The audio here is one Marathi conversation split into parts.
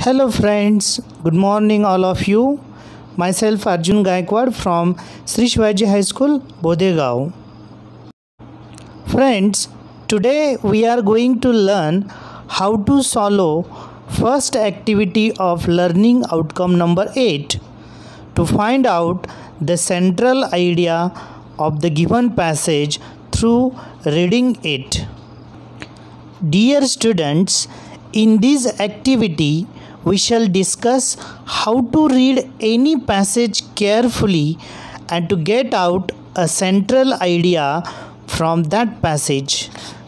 Hello friends, good morning all of you. Myself Arjun Gaikwad from Sri Shivaji High School, Bodegaon. Friends, today we are going to learn how to solve first activity of learning outcome number 8 to find out the central idea of the given passage through reading it. Dear students, in this activity we shall discuss how to read any passage carefully and to get out a central idea from that passage.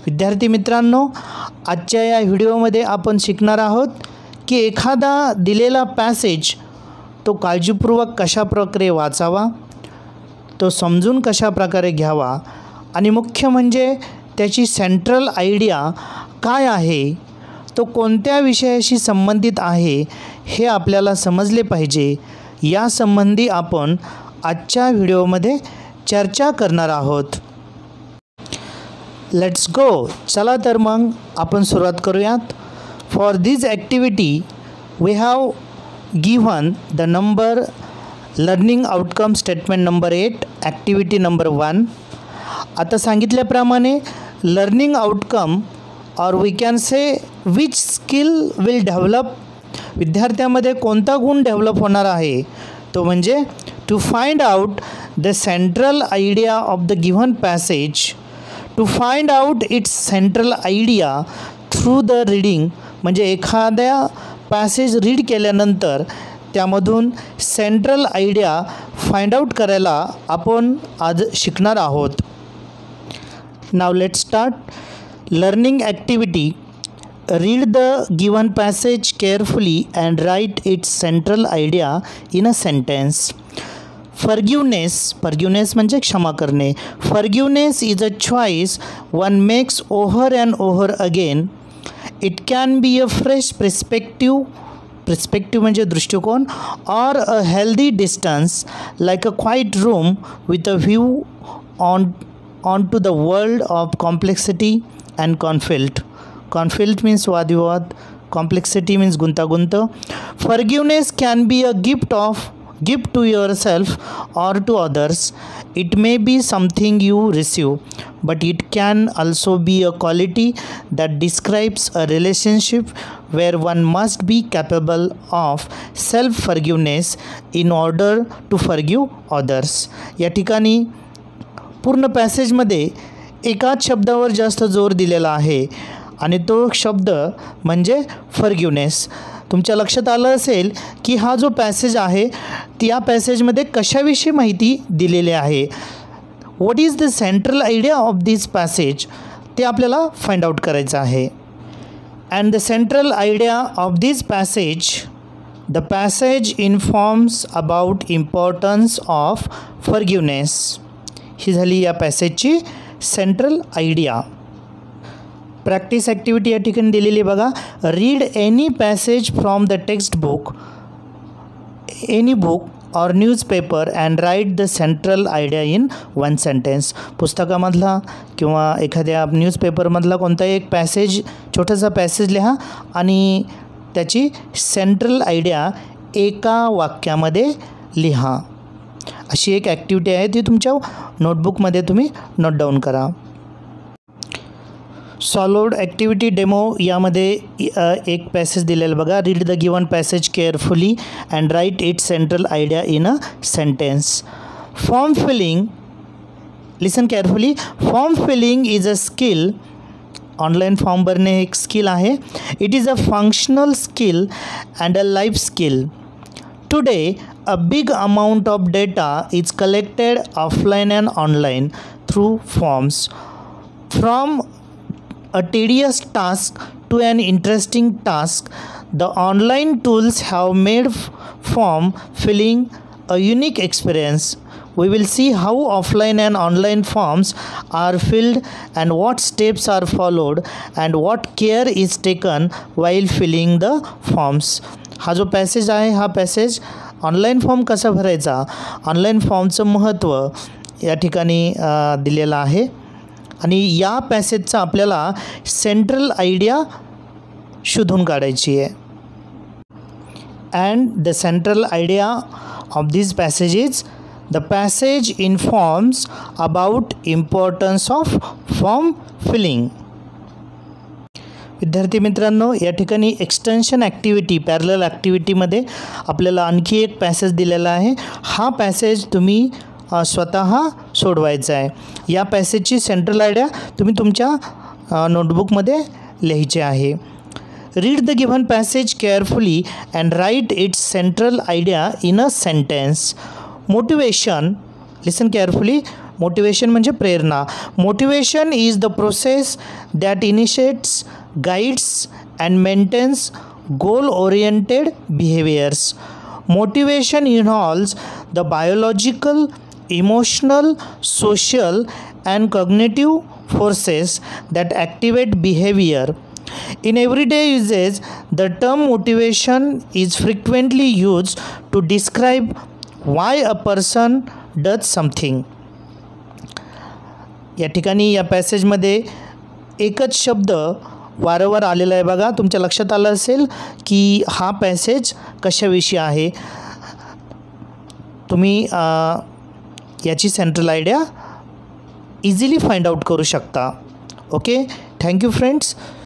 विद्यार्थी मित्रांनो, आजच्या या व्हिडिओमध्ये आपण शिकणार आहोत की एखादा दिलेला पॅसेज तो काळजीपूर्वक कशा प्रकारे वाचावा, तो समजून कशा प्रकारे घ्यावा आणि मुख्य म्हणजे त्याची सेंट्रल आयडिया काय आहे, तो कोणत्या विषयाशी संबंधित आहे हे आपल्याला समजले पाहिजे. या संबंधी आपण आजच्या व्हिडिओमध्ये चर्चा करणार आहोत. Let's go. चला तर मग आपण सुरुवात करूयात. For this activity we have given the number learning outcome statement number 8 activity number 1. आता सांगितल्याप्रमाणे लर्निंग आउटकम और we can say which skill will develop, विद्यार्थ्यामध्ये कोणता गुण डेव्हलप होणार आहे तो म्हणजे to find out the central idea of the given passage, to find out its central idea through the reading, म्हणजे एखाद्या पॅसेज रीड केल्यानंतर त्यामधून सेंट्रल आयडिया फाइंड आउट करायला आपण आज शिकणार आहोत. Now let's start. Learning activity. Read the given passage carefully and write its central idea in a sentence. Forgiveness म्हणजे क्षमा करणे. Forgiveness is a choice one makes over and over again. It can be a fresh perspective म्हणजे दृष्टिकोन, or a healthy distance like a quiet room with a view onto the world of complexity and conflict. Conflict means वादविवाद, complexity means गुंतागुंत. Forgiveness can be a gift to yourself or to others. It may be something you receive, but it can also be a quality that describes a relationship where one must be capable of self-forgiveness in order to forgive others. या ठिकाणी पूर्ण पॅसेजमध्ये एकाच शब्दावर जास्त जोर दिलेला आहे आणि तो शब्द म्हणजे फॉरगिवनेस. तुमच्या लक्षात आलं असेल की हा जो पॅसेज आहे त्या पॅसेजमध्ये कशाविषयी माहिती दिलेली आहे. What is the central idea of this passage ते आपल्याला फाइंड आउट करायचं आहे. And the central idea of this passage, the passage informs about importance of forgiveness. ही झाली या पॅसेजची सेंट्रल आयडिया. प्रॅक्टिस ॲक्टिव्हिटी या ठिकाणी दिलेली बघा. Read any passage from the textbook, any book or newspaper and write the central idea in one sentence. पुस्तकामधला किंवा एखाद्या न्यूजपेपरमधला कोणताही एक पॅसेज, छोटासा पॅसेज लिहा आणि त्याची सेंट्रल आयडिया एका वाक्यामध्ये लिहा. अशी एक ॲक्टिव्हिटी आहे, ती तुमच्या नोटबुकमध्ये तुम्ही नोट डाऊन करा. सॉल्व्ड ॲक्टिव्हिटी डेमो यामध्ये एक पॅसेज दिलेलं बघा. Read the given passage carefully and write it central idea in a sentence. Form filling, listen carefully. Form filling is a skill. Online form भरणे एक स्किल आहे. It is a functional skill and a life skill. Today, a big amount of data is collected offline and online through forms. From a tedious task to an interesting task, the online tools have made form filling a unique experience. We will see how offline and online forms are filled and what steps are followed and what care is taken while filling the forms. हा जो पॅसेज आहे हा पॅसेज ऑनलाईन फॉर्म कसा भरायचा, ऑनलाईन फॉर्मचं महत्त्व या ठिकाणी दिलेलं आहे आणि या पॅसेजचा आपल्याला सेंट्रल आयडिया शोधून काढायची आहे. and the central idea of this passage is the passage informs about importance of form filling. विद्यार्थी मित्रांनो, या ठिकाणी एक्सटेन्शन ॲक्टिव्हिटी पॅरलल ॲक्टिव्हिटीमध्ये आपल्याला आणखी एक पॅसेज दिलेला आहे. हा पॅसेज तुम्ही स्वतः सोडवायचा आहे. या पॅसेजची सेंट्रल आयडिया तुम्ही तुमच्या नोटबुकमध्ये लिहायचे आहे. Read the given passage carefully and write its central idea in a sentence. Motivation, listen carefully. Motivation म्हणजे प्रेरणा. Motivation is the process that initiates, guides and maintains goal-oriented behaviors. Motivation involves the biological, emotional, social, and cognitive forces that activate behavior. In everyday usage, the term motivation is frequently used to describe why a person does something. या ठिकाणी या पॅसेजमध्ये एकच शब्द वारंवार आलेला आहे. बघा, तुमच्या लक्षात आलं असेल की हा पॅसेज कशाविषयी आहे. तुम्ही याची central idea easily find out करू शकता. Okay, thank you friends.